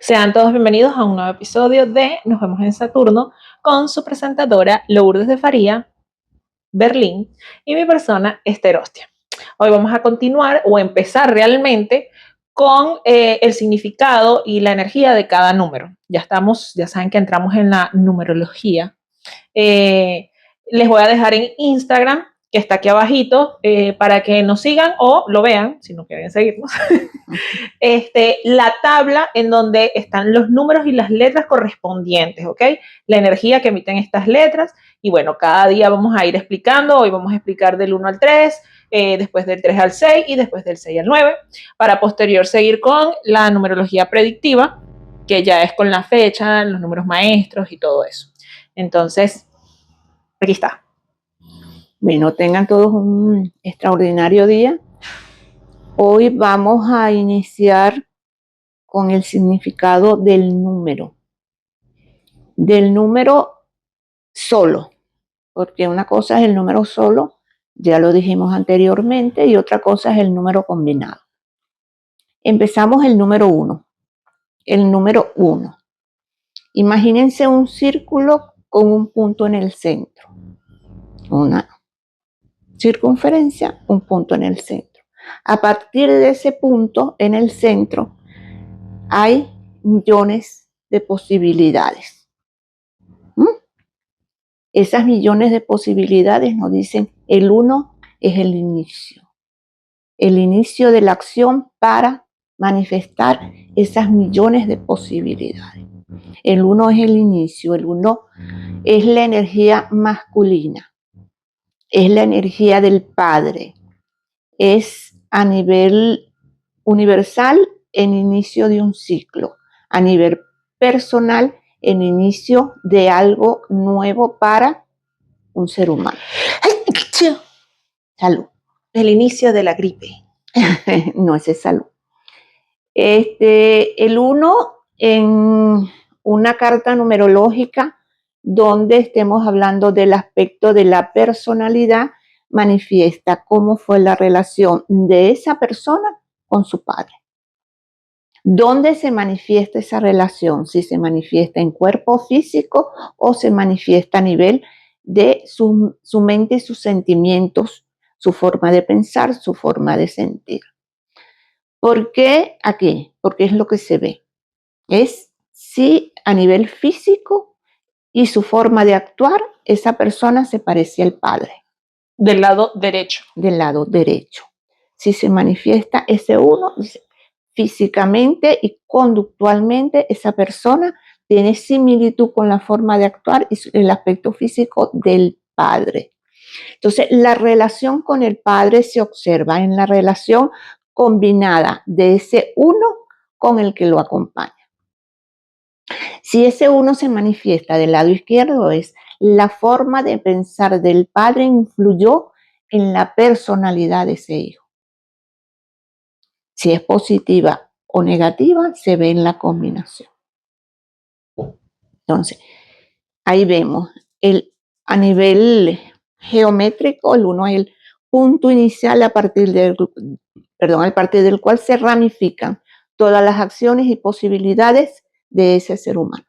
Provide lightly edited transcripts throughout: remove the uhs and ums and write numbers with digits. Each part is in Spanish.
Sean todos bienvenidos a un nuevo episodio de Nos vemos en Saturno con su presentadora Lourdes de Faría, Berlín, y mi persona Esther Hostia. Hoy vamos a continuar o empezar realmente con el significado y la energía de cada número. Ya saben que entramos en la numerología. Les voy a dejar en Instagram, que está aquí abajito, para que nos sigan o lo vean, si no quieren seguirnos, la tabla en donde están los números y las letras correspondientes, ¿ok? La energía que emiten estas letras. Y bueno, cada día vamos a ir explicando. Hoy vamos a explicar del 1 al 3, después del 3 al 6 y después del 6 al 9, para posterior seguir con la numerología predictiva, que ya es con la fecha, los números maestros y todo eso. Entonces, aquí está. Bueno, tengan todos un extraordinario día. Hoy vamos a iniciar con el significado del número solo, porque una cosa es el número solo, ya lo dijimos anteriormente, y otra cosa es el número combinado. Empezamos el número 1. El número 1. Imagínense un círculo con un punto en el centro. Una circunferencia, un punto en el centro. A partir de ese punto en el centro hay millones de posibilidades. Esas millones de posibilidades nos dicen el 1 es el inicio de la acción para manifestar esas millones de posibilidades. El 1 es el inicio, el 1 es la energía masculina, es la energía del Padre, es a nivel universal el inicio de un ciclo, a nivel personal el inicio de algo nuevo para un ser humano. Salud. El inicio de la gripe. No, ese es salud. El 1 en una carta numerológica donde estemos hablando del aspecto de la personalidad, manifiesta cómo fue la relación de esa persona con su padre. ¿Dónde se manifiesta esa relación? Si se manifiesta en cuerpo físico o se manifiesta a nivel de su mente y sus sentimientos, su forma de pensar, su forma de sentir. ¿Por qué aquí? Porque es lo que se ve. Es si a nivel físico y su forma de actuar, esa persona se parece al padre. Del lado derecho. Del lado derecho. Si se manifiesta ese 1, físicamente y conductualmente, esa persona tiene similitud con la forma de actuar y el aspecto físico del padre. Entonces, la relación con el padre se observa en la relación combinada de ese 1 con el que lo acompaña. Si ese 1 se manifiesta del lado izquierdo, es la forma de pensar del padre influyó en la personalidad de ese hijo. Si es positiva o negativa, se ve en la combinación. Entonces, ahí vemos a nivel geométrico, el 1 es el punto inicial a partir del cual se ramifican todas las acciones y posibilidades de ese ser humano,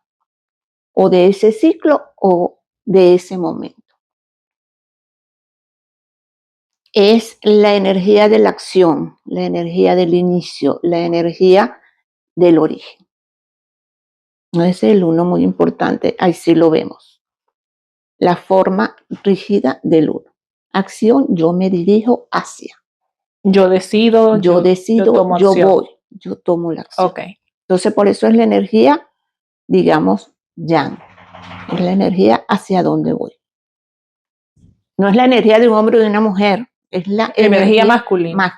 o de ese ciclo, o de ese momento. Es la energía de la acción, la energía del inicio, la energía del origen. Ese es el 1 muy importante, ahí sí lo vemos. La forma rígida del 1. Acción, yo me dirijo hacia. Yo decido, yo voy, yo tomo la acción. Okay. Entonces, por eso es la energía, digamos, yang. Es la energía hacia dónde voy. No es la energía de un hombre o de una mujer, es la energía masculina.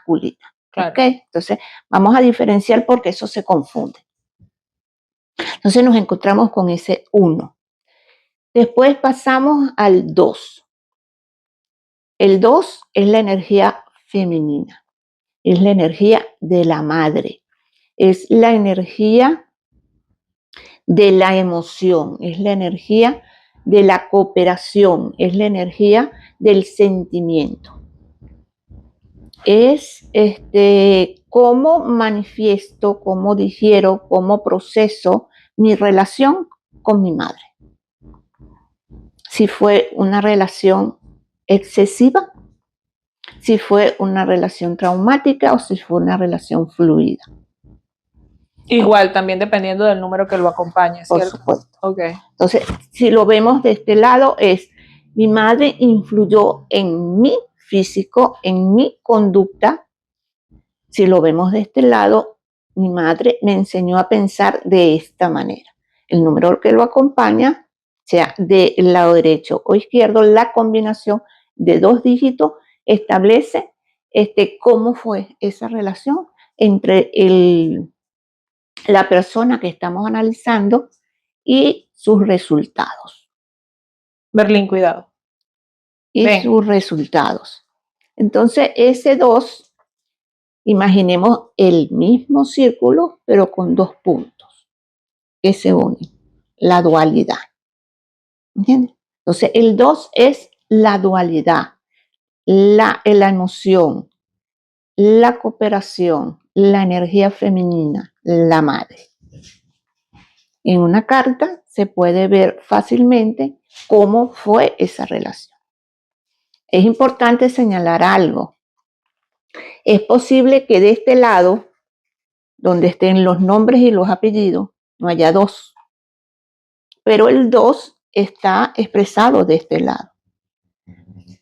Claro. ¿Okay? Entonces, vamos a diferenciar porque eso se confunde. Entonces, nos encontramos con ese 1. Después pasamos al 2. El 2 es la energía femenina, es la energía de la madre, es la energía de la emoción, es la energía de la cooperación, es la energía del sentimiento. es cómo manifiesto, cómo digiero, cómo proceso mi relación con mi madre. Si fue una relación excesiva, si fue una relación traumática o si fue una relación fluida. Igual, también dependiendo del número que lo acompañe, Por ¿cierto? supuesto. Okay. Entonces, si lo vemos de este lado, es mi madre influyó en mi físico, en mi conducta. Si lo vemos de este lado, mi madre me enseñó a pensar de esta manera. El número que lo acompaña, sea del lado derecho o izquierdo, la combinación de 2 dígitos establece cómo fue esa relación entre la persona que estamos analizando y sus resultados. Berlín, cuidado. Y Ven. sus resultados. Entonces, ese 2, imaginemos el mismo círculo, pero con 2 puntos que se unen, la dualidad. ¿Entiendes? Entonces, el 2 es la dualidad, la emoción, la cooperación, la energía femenina, la madre. En una carta se puede ver fácilmente cómo fue esa relación. Es importante señalar algo. Es posible que de este lado, donde estén los nombres y los apellidos, no haya 2. Pero el 2 está expresado de este lado.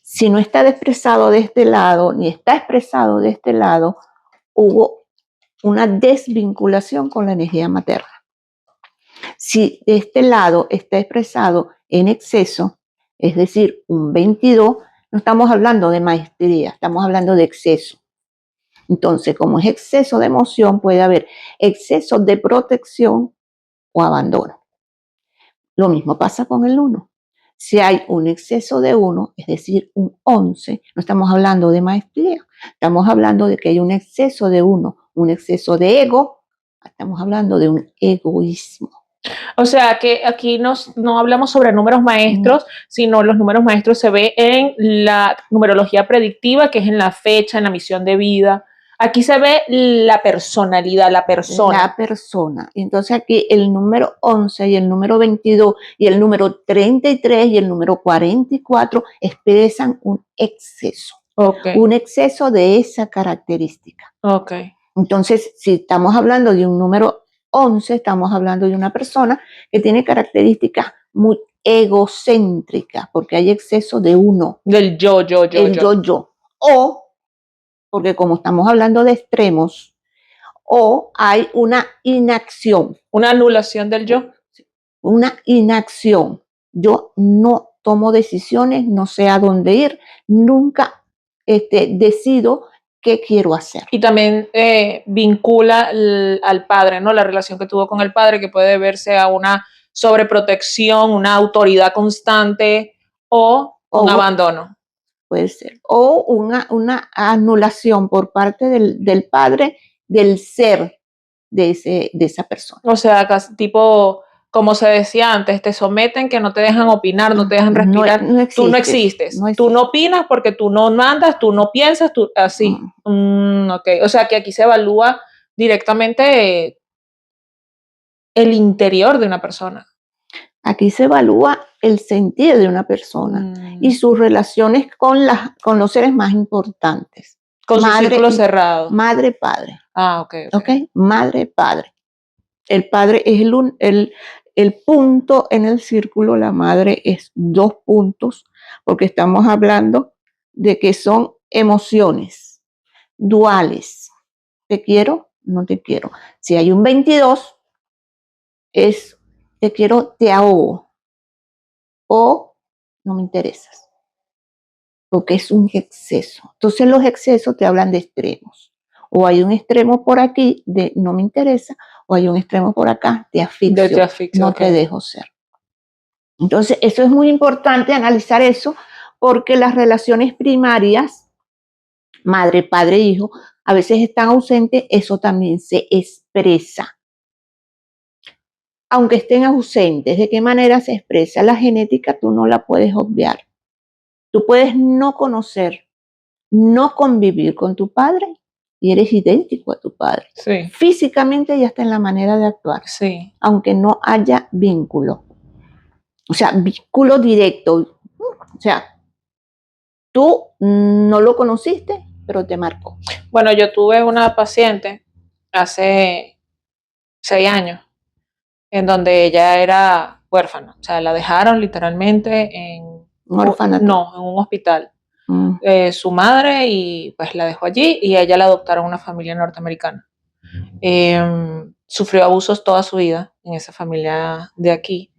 Si no está expresado de este lado, ni está expresado de este lado, hubo una desvinculación con la energía materna. Si de este lado está expresado en exceso, es decir, un 22, no estamos hablando de maestría, estamos hablando de exceso. Entonces, como es exceso de emoción, puede haber exceso de protección o abandono. Lo mismo pasa con el 1. Si hay un exceso de 1, es decir, un 11, no estamos hablando de maestría, estamos hablando de que hay un exceso de 1, un exceso de ego, estamos hablando de un egoísmo. O sea que aquí no hablamos sobre números maestros, sino los números maestros se ve en la numerología predictiva, que es en la fecha, en la misión de vida. Aquí se ve la personalidad, la persona. La persona. Entonces aquí el número 11 y el número 22 y el número 33 y el número 44 expresan un exceso. Okay. Un exceso de esa característica. Okay. Entonces, si estamos hablando de un número 11, estamos hablando de una persona que tiene características muy egocéntricas, porque hay exceso de uno. Del yo. El yo. O, porque como estamos hablando de extremos, o hay una inacción. Una anulación del yo. Una inacción. Yo no tomo decisiones, no sé a dónde ir, nunca decido qué quiero hacer. Y también vincula al padre, ¿no? La relación que tuvo con el padre, que puede verse a una sobreprotección, una autoridad constante o un abandono. Puede ser. O una anulación por parte del padre del ser de esa persona. O sea, casi tipo, como se decía antes, te someten, que no te dejan opinar, no te dejan respirar. No existes, tú no existes. Tú no opinas porque tú no mandas, tú no piensas, tú así. Okay. O sea, que aquí se evalúa directamente el interior de una persona. Aquí se evalúa el sentir de una persona y sus relaciones con los seres más importantes. Con su círculo cerrado. Madre, padre. Ah, okay. Madre, padre. El padre es el punto en el círculo, la madre es 2 puntos, porque estamos hablando de que son emociones duales. Te quiero, no te quiero. Si hay un 22, es te quiero, te ahogo. O no me interesas. Porque es un exceso. Entonces los excesos te hablan de extremos. O hay un extremo por aquí de no me interesa, o hay un extremo por acá de asfixio, no te dejo ser. Entonces eso es muy importante analizar eso, porque las relaciones primarias, madre, padre, hijo, a veces están ausentes, eso también se expresa. Aunque estén ausentes, ¿de qué manera se expresa? La genética tú no la puedes obviar. Tú puedes no conocer no convivir con tu padre y eres idéntico a tu padre. Sí, Físicamente y hasta en la manera de actuar, sí. aunque no haya vínculo. O sea, vínculo directo. O sea, tú no lo conociste, pero te marcó. Bueno, yo tuve una paciente hace 6 años en donde ella era huérfana. O sea, la dejaron literalmente en Un orfanato. no, en un hospital. Mm. Su madre y pues la dejó allí y a ella la adoptaron una familia norteamericana. Sufrió abusos toda su vida en esa familia de aquí.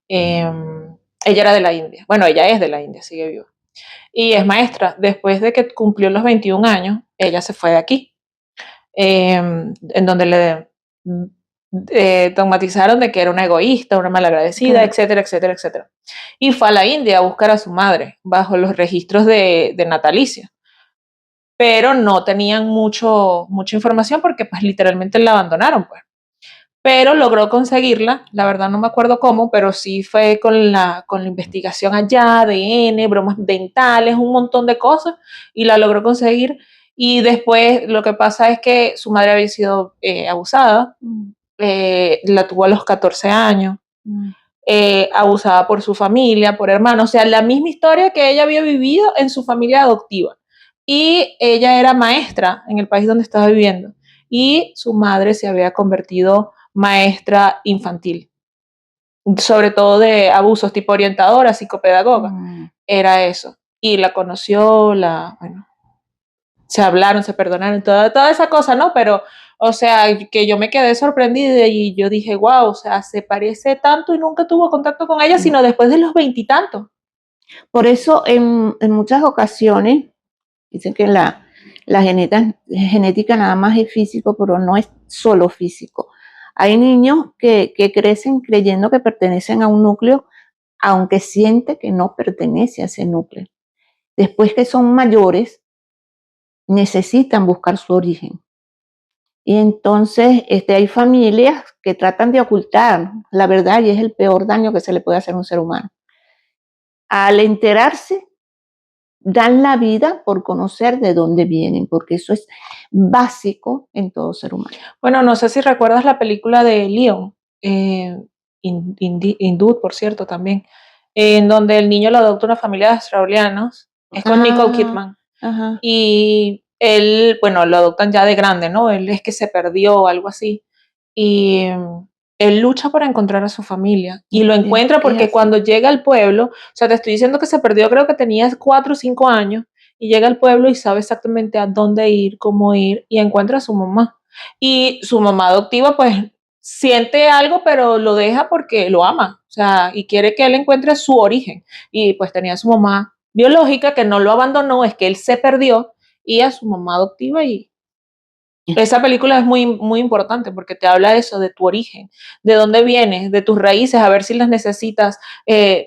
Ella era de la India. Bueno, ella es de la India, sigue viva. Y es maestra. Después de que cumplió los 21 años, ella se fue de aquí, en donde le dogmatizaron de que era una egoísta, una malagradecida, Claro. etcétera, etcétera, etcétera. Y fue a la India a buscar a su madre bajo los registros de natalicia. Pero no tenían mucha información porque pues literalmente la abandonaron, pues. Pero logró conseguirla, la verdad no me acuerdo cómo, pero sí fue con la investigación allá, ADN, bromas dentales, un montón de cosas, y la logró conseguir. Y después lo que pasa es que su madre había sido abusada, la tuvo a los 14 años, abusada por su familia, por hermanos, o sea, la misma historia que ella había vivido en su familia adoptiva. Y ella era maestra en el país donde estaba viviendo, y su madre se había convertido maestra infantil, sobre todo de abusos tipo orientadora, psicopedagoga, era eso. Y la conoció, bueno, se hablaron, se perdonaron, toda esa cosa, ¿no? Pero, o sea, que yo me quedé sorprendida y yo dije, wow, o sea, se parece tanto y nunca tuvo contacto con ella, sino después de los 20 y tantos. Por eso en muchas ocasiones dicen que la genética nada más es físico, pero no es solo físico. Hay niños que crecen creyendo que pertenecen a un núcleo, aunque siente que no pertenece a ese núcleo. Después que son mayores, necesitan buscar su origen. Y entonces hay familias que tratan de ocultar la verdad y es el peor daño que se le puede hacer a un ser humano. Al enterarse, dan la vida por conocer de dónde vienen, porque eso es básico en todo ser humano. Bueno, no sé si recuerdas la película de Leon, hindú, por cierto, también, en donde el niño lo adopta una familia de australianos, es con Nicole Kidman. Ajá. Y él, bueno, lo adoptan ya de grande, ¿no? Él es que se perdió o algo así. Y él lucha por encontrar a su familia y lo encuentra porque cuando llega al pueblo, o sea, te estoy diciendo que se perdió, creo que tenía 4 o 5 años, y llega al pueblo y sabe exactamente a dónde ir, cómo ir, y encuentra a su mamá. Y su mamá adoptiva, pues, siente algo, pero lo deja porque lo ama, o sea, y quiere que él encuentre su origen. Y pues tenía a su mamá biológica que no lo abandonó, es que él se perdió, y a su mamá adoptiva. Y esa película es muy, muy importante porque te habla de eso, de tu origen, de dónde vienes, de tus raíces, a ver si las necesitas.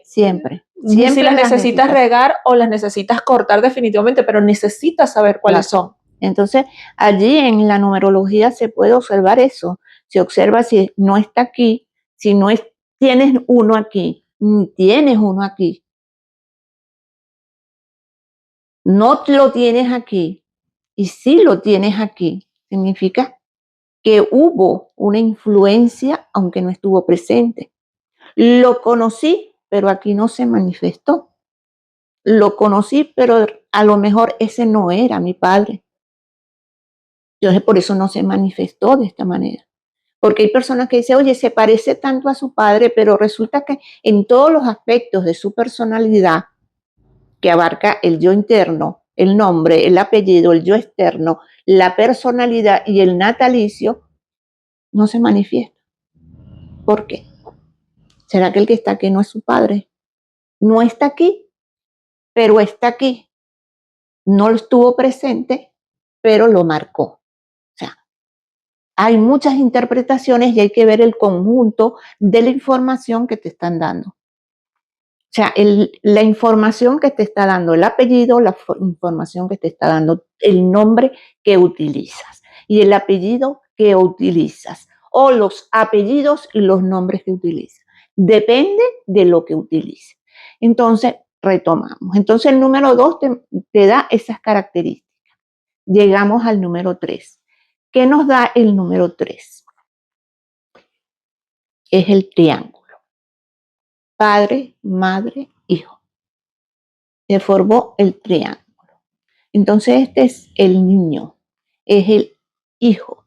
Siempre Si las necesitas necesitas regar o las necesitas cortar definitivamente, pero necesitas saber cuáles son. Entonces, allí en la numerología se puede observar eso. Se observa si no está aquí, si no tienes uno aquí, ni tienes uno aquí. No lo tienes aquí y sí lo tienes aquí. Significa que hubo una influencia aunque no estuvo presente. Lo conocí, pero aquí no se manifestó. Lo conocí, pero a lo mejor ese no era mi padre. Entonces, por eso no se manifestó de esta manera. Porque hay personas que dicen, oye, se parece tanto a su padre, pero resulta que en todos los aspectos de su personalidad, que abarca el yo interno, el nombre, el apellido, el yo externo, la personalidad y el natalicio, no se manifiesta. ¿Por qué? ¿Será que el que está aquí no es su padre? No está aquí, pero está aquí. No estuvo presente, pero lo marcó. O sea, hay muchas interpretaciones y hay que ver el conjunto de la información que te están dando. O sea, la información que te está dando el apellido, la información que te está dando el nombre que utilizas y el apellido que utilizas o los apellidos y los nombres que utilizas. Depende de lo que utilices. Entonces, retomamos. Entonces el número 2 te da esas características. Llegamos al número 3. ¿Qué nos da el número 3? Es el triángulo. Padre, madre, hijo. Se formó el triángulo. Entonces este es el niño, es el hijo,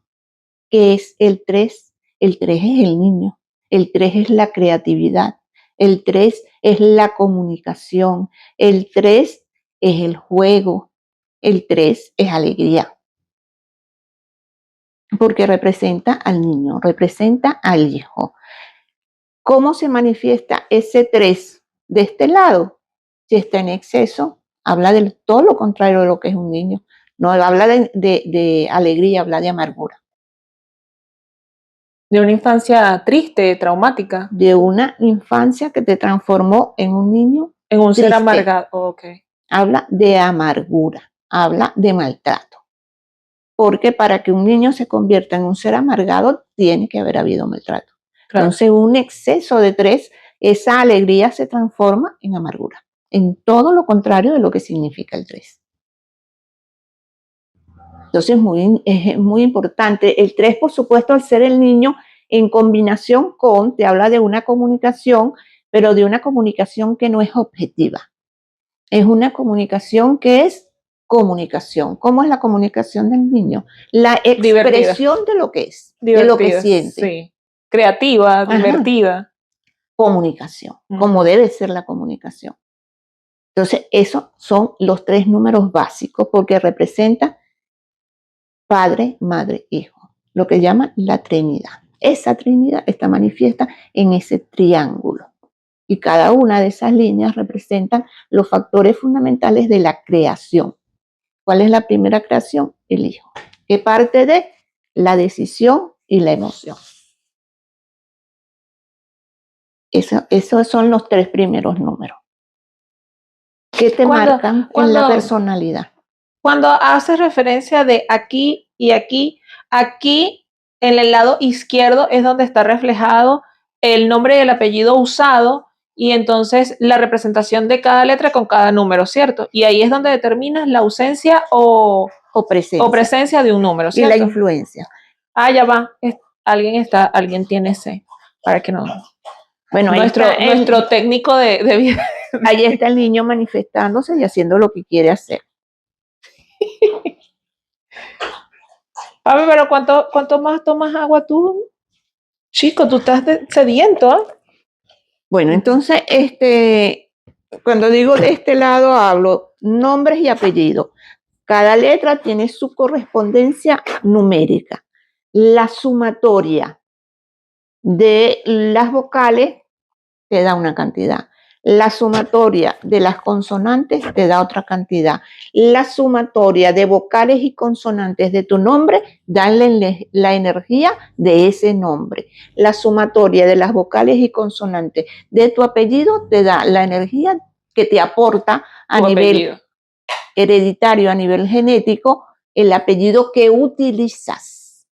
que es el 3. El 3 es el niño, el 3 es la creatividad, el 3 es la comunicación, el 3 es el juego, el 3 es alegría. Porque representa al niño, representa al hijo. ¿Cómo se manifiesta ese 3 de este lado? Si está en exceso, habla de todo lo contrario de lo que es un niño. No habla de alegría, habla de amargura. De una infancia triste, traumática. De una infancia que te transformó en un niño En un ser triste. amargado. Okay. Habla de amargura, habla de maltrato. Porque para que un niño se convierta en un ser amargado, tiene que haber habido maltrato. Claro. Entonces, un exceso de 3, esa alegría se transforma en amargura. En todo lo contrario de lo que significa el 3. Entonces, es muy importante. El 3, por supuesto, al ser el niño, en combinación con, te habla de una comunicación, pero de una comunicación que no es objetiva. Es una comunicación que es comunicación. ¿Cómo es la comunicación del niño? La expresión divertida. De lo que es, divertida, de lo que siente. Sí. Creativa, ajá, divertida. Comunicación, como debe ser la comunicación. Entonces, esos son los 3 números básicos porque representan padre, madre, hijo. Lo que llaman la Trinidad. Esa Trinidad está manifiesta en ese triángulo. Y cada una de esas líneas representan los factores fundamentales de la creación. ¿Cuál es la primera creación? El hijo, que parte de la decisión y la emoción. Esos son los 3 primeros números. ¿Qué te marcan en la personalidad? Cuando haces referencia de aquí y aquí, aquí en el lado izquierdo es donde está reflejado el nombre y el apellido usado y entonces la representación de cada letra con cada número, ¿cierto? Y ahí es donde determinas la ausencia o presencia de un número, ¿cierto? Y la influencia. Ah, ya va. Alguien tiene ese, para que no. Bueno, nuestro técnico de vida. Ahí está el niño manifestándose y haciendo lo que quiere hacer. Papi, pero ¿cuánto más tomas agua tú? Chico, tú estás sediento, ¿eh? Bueno, entonces, cuando digo de este lado, hablo nombres y apellidos. Cada letra tiene su correspondencia numérica. La sumatoria de las vocales te da una cantidad. La sumatoria de las consonantes te da otra cantidad. La sumatoria de vocales y consonantes de tu nombre da la energía de ese nombre. La sumatoria de las vocales y consonantes de tu apellido te da la energía que te aporta a nivel hereditario, a nivel genético, el apellido que utilizas.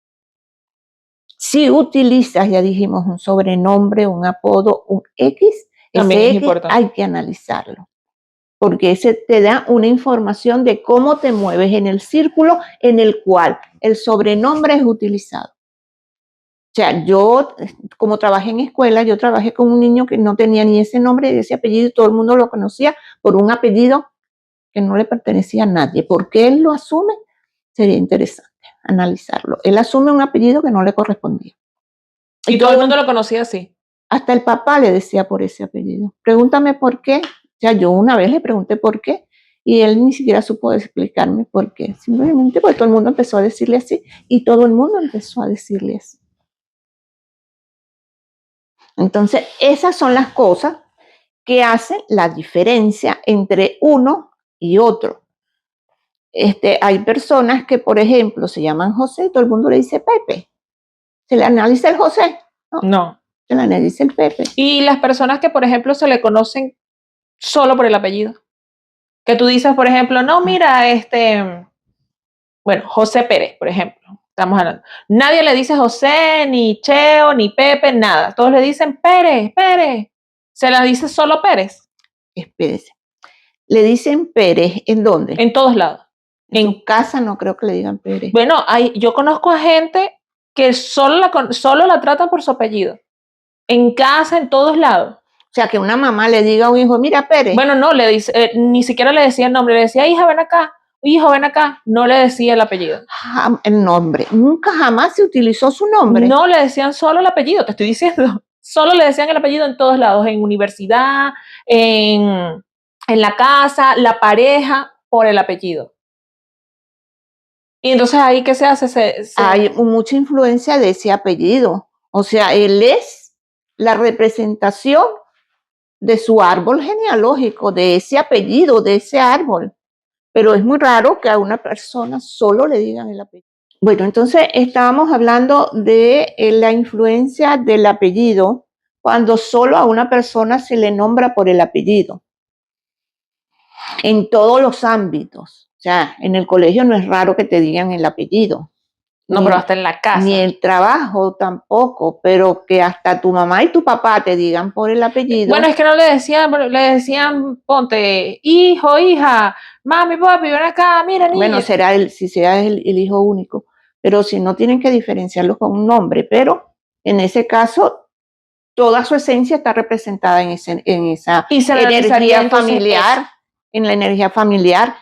Si utilizas, ya dijimos, un sobrenombre, un apodo, un X, también es importante. Hay que analizarlo, porque ese te da una información de cómo te mueves en el círculo en el cual el sobrenombre es utilizado. O sea, yo, como trabajé en escuela, yo trabajé con un niño que no tenía ni ese nombre ni ese apellido y todo el mundo lo conocía por un apellido que no le pertenecía a nadie. ¿Por qué él lo asume? Sería interesante analizarlo. Él asume un apellido que no le correspondía. Y todo el mundo lo conocía así. Hasta el papá le decía por ese apellido. Pregúntame por qué. O sea, yo una vez le pregunté por qué y él ni siquiera supo explicarme por qué. Simplemente porque todo el mundo empezó a decirle así y todo el mundo empezó a decirle así. Entonces, esas son las cosas que hacen la diferencia entre uno y otro. Hay personas que, por ejemplo, se llaman José y todo el mundo le dice Pepe. ¿Se le analiza el José? No. Se le analiza el Pepe. Y las personas que, por ejemplo, se le conocen solo por el apellido. Que tú dices, por ejemplo, no, mira, bueno, José Pérez, por ejemplo. Estamos hablando. Nadie le dice José, ni Cheo, ni Pepe, nada. Todos le dicen Pérez, Pérez. ¿Se le dice solo Pérez? Espérese. Le dicen Pérez, ¿en dónde? En todos lados. En su casa no creo que le digan Pérez. Bueno, yo conozco a gente que solo la tratan por su apellido. En casa, en todos lados. O sea, que una mamá le diga a un hijo, mira Pérez. Bueno, no, ni siquiera le decía el nombre, le decía, hija, ven acá, hijo, ven acá. No le decía el apellido. El nombre. Nunca jamás se utilizó su nombre. No le decían solo el apellido, te estoy diciendo. Solo le decían el apellido en todos lados, en universidad, en la casa, la pareja, por el apellido. Y entonces ahí, ¿qué se hace? Hay mucha influencia de ese apellido. O sea, él es la representación de su árbol genealógico, de ese apellido, de ese árbol. Pero es muy raro que a una persona solo le digan el apellido. Bueno, entonces estábamos hablando de la influencia del apellido cuando solo a una persona se le nombra por el apellido. En todos los ámbitos. O sea, en el colegio no es raro que te digan el apellido. No, pero hasta en la casa. Ni el trabajo tampoco, pero que hasta tu mamá y tu papá te digan por el apellido. Bueno, es que no le decían, ponte, hijo, hija, mami, papi, ven acá, mira, niña. Bueno, si sea el hijo único, pero si no tienen que diferenciarlo con un nombre, pero en ese caso toda su esencia está representada en esa energía familiar, en la energía familiar.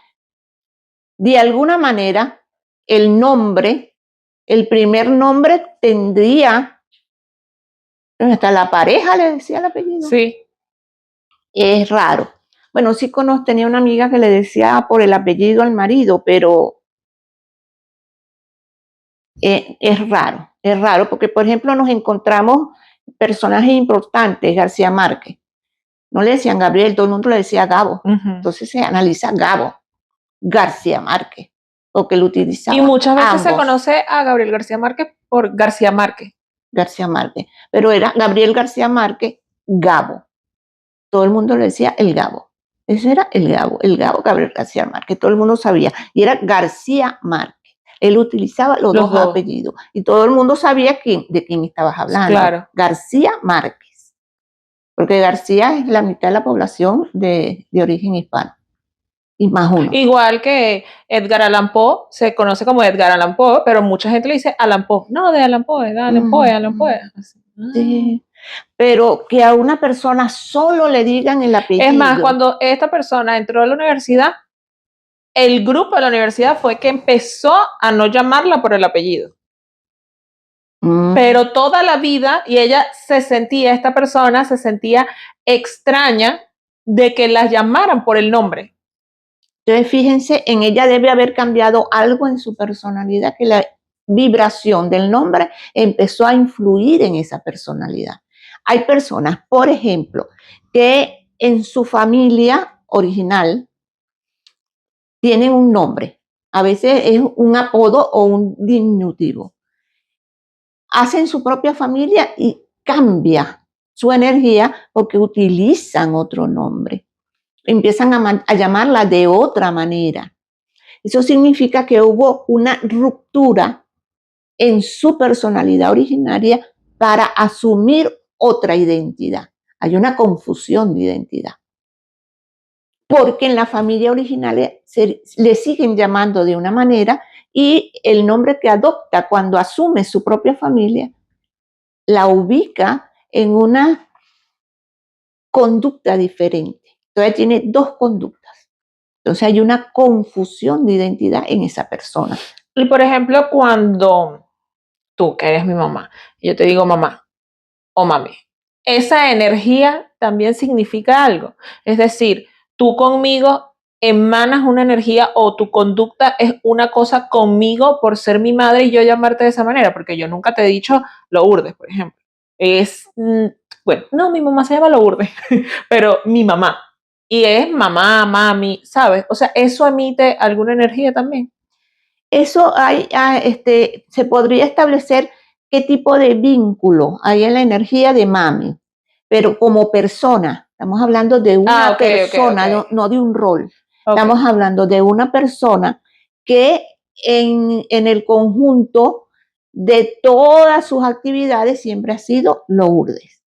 De alguna manera, el nombre, el primer nombre tendría, hasta la pareja le decía el apellido. Sí. Es raro. Bueno, sí tenía una amiga que le decía por el apellido al marido, pero es raro, porque por ejemplo nos encontramos personajes importantes, García Márquez. No le decían Gabriel, todo el mundo le decía Gabo. Entonces se analiza Gabo, García Márquez, o que lo utilizaba. Y muchas veces se conoce a Gabriel García Márquez por García Márquez. García Márquez, pero era Gabriel García Márquez, Gabo. Todo el mundo le decía el Gabo. Ese era el Gabo Gabriel García Márquez, todo el mundo sabía. Y era García Márquez. Él utilizaba los dos apellidos. Y todo el mundo sabía de quién estabas hablando. Claro. García Márquez. Porque García es la mitad de la población de origen hispano. Y más uno. Igual que Edgar Allan Poe, se conoce como Edgar Allan Poe, pero mucha gente le dice Allan Poe. No, de Allan Poe, de Allan Poe, Allan Poe. Sí. Pero que a una persona solo le digan el apellido. Es más, cuando esta persona entró a la universidad, el grupo de la universidad fue que empezó a no llamarla por el apellido. Pero toda la vida, y esta persona se sentía extraña de que la llamaran por el nombre. Entonces, fíjense, en ella debe haber cambiado algo en su personalidad, que la vibración del nombre empezó a influir en esa personalidad. Hay personas, por ejemplo, que en su familia original tienen un nombre. A veces es un apodo o un diminutivo. Hacen su propia familia y cambia su energía porque utilizan otro nombre. Empiezan a llamarla de otra manera. Eso significa que hubo una ruptura en su personalidad originaria para asumir otra identidad. Hay una confusión de identidad. Porque en la familia original le siguen llamando de una manera y el nombre que adopta cuando asume su propia familia la ubica en una conducta diferente. Entonces tiene dos conductas. Entonces hay una confusión de identidad en esa persona. Y por ejemplo, cuando tú, que eres mi mamá, yo te digo mamá o mami, esa energía también significa algo. Es decir, tú conmigo emanas una energía o tu conducta es una cosa conmigo por ser mi madre y yo llamarte de esa manera, porque yo nunca te he dicho Lourdes, por ejemplo. Bueno, no, mi mamá se llama Lourdes, pero mi mamá. Y es mamá, mami, ¿sabes? O sea, ¿eso emite alguna energía también? Eso se podría establecer qué tipo de vínculo hay en la energía de mami, pero como persona, estamos hablando de una persona, okay. No de un rol. Estamos hablando de una persona que en el conjunto de todas sus actividades siempre ha sido Lourdes.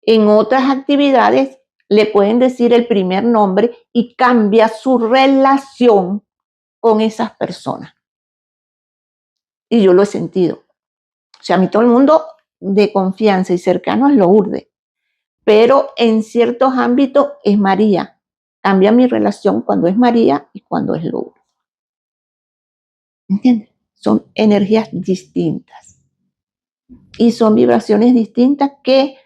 En otras actividades le pueden decir el primer nombre y cambia su relación con esas personas. Y yo lo he sentido. O sea, a mí todo el mundo de confianza y cercano es Lourdes, pero en ciertos ámbitos es María. Cambia mi relación cuando es María y cuando es Lourdes. ¿Entiendes? Son energías distintas y son vibraciones distintas que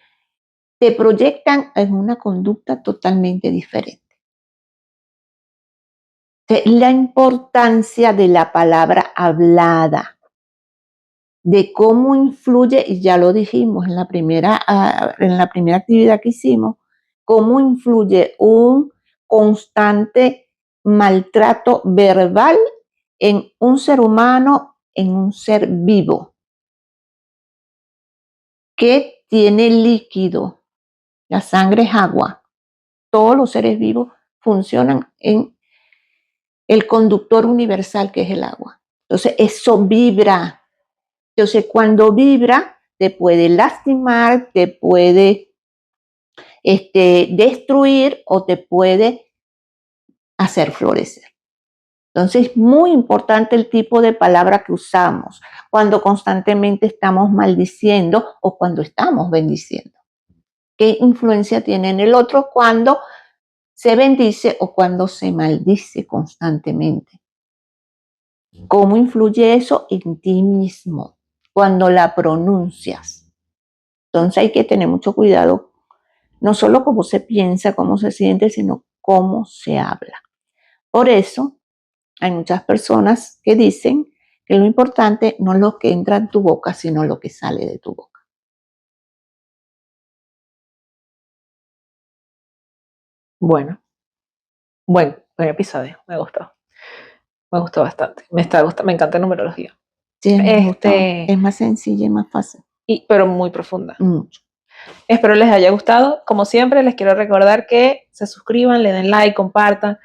te proyectan en una conducta totalmente diferente. La importancia de la palabra hablada, de cómo influye, y ya lo dijimos en la primera actividad que hicimos, cómo influye un constante maltrato verbal en un ser humano, en un ser vivo, que tiene líquido. La sangre es agua. Todos los seres vivos funcionan en el conductor universal que es el agua. Entonces, eso vibra. Entonces, cuando vibra, te puede lastimar, te puede destruir o te puede hacer florecer. Entonces, es muy importante el tipo de palabra que usamos cuando constantemente estamos maldiciendo o cuando estamos bendiciendo. ¿Qué influencia tiene en el otro cuando se bendice o cuando se maldice constantemente? ¿Cómo influye eso en ti mismo cuando la pronuncias? Entonces hay que tener mucho cuidado, no solo cómo se piensa, cómo se siente, sino cómo se habla. Por eso hay muchas personas que dicen que lo importante no es lo que entra en tu boca, sino lo que sale de tu boca. Bueno, buen episodio, me gustó. Me gustó bastante. Me encanta la numerología. Sí, me gustó. Es más sencilla y más fácil. Pero muy profunda. Mucho. Espero les haya gustado. Como siempre, les quiero recordar que se suscriban, le den like, compartan,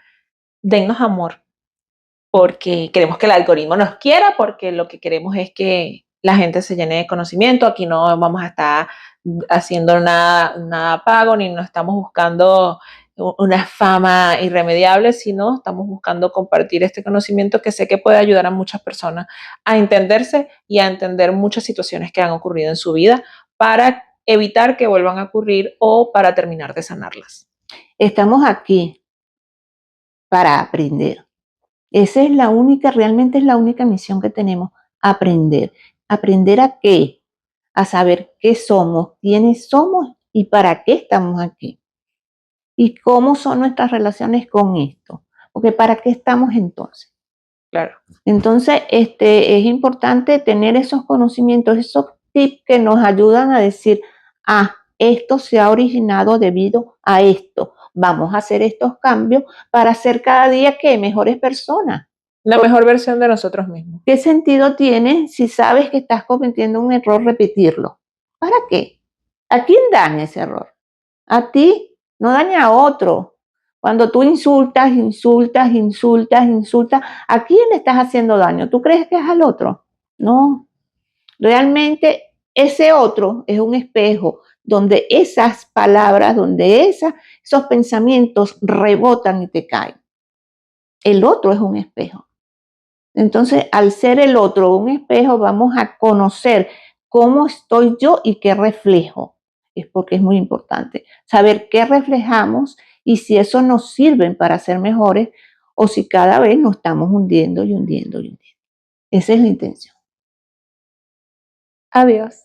dennos amor, porque queremos que el algoritmo nos quiera, porque lo que queremos es que la gente se llene de conocimiento. Aquí no vamos a estar haciendo nada pago, ni no estamos buscando una fama irremediable, sino estamos buscando compartir este conocimiento que sé que puede ayudar a muchas personas a entenderse y a entender muchas situaciones que han ocurrido en su vida para evitar que vuelvan a ocurrir o para terminar de sanarlas. Estamos aquí para aprender. Esa es realmente es la única misión que tenemos, aprender. ¿Aprender a qué? A saber qué somos, quiénes somos y para qué estamos aquí. Y cómo son nuestras relaciones con esto. Porque ¿para qué estamos entonces? Claro. Entonces, es importante tener esos conocimientos, esos tips que nos ayudan a decir, esto se ha originado debido a esto. Vamos a hacer estos cambios para ser cada día mejores personas. La mejor versión de nosotros mismos. ¿Qué sentido tiene si sabes que estás cometiendo un error repetirlo? ¿Para qué? ¿A quién daña ese error? A ti, no daña a otro. Cuando tú insultas, ¿a quién le estás haciendo daño? ¿Tú crees que es al otro? No. Realmente ese otro es un espejo donde esas palabras, donde esos pensamientos rebotan y te caen. El otro es un espejo. Entonces, al ser el otro un espejo, vamos a conocer cómo estoy yo y qué reflejo. Es porque es muy importante saber qué reflejamos y si eso nos sirve para ser mejores o si cada vez nos estamos hundiendo y hundiendo y hundiendo. Esa es la intención. Adiós.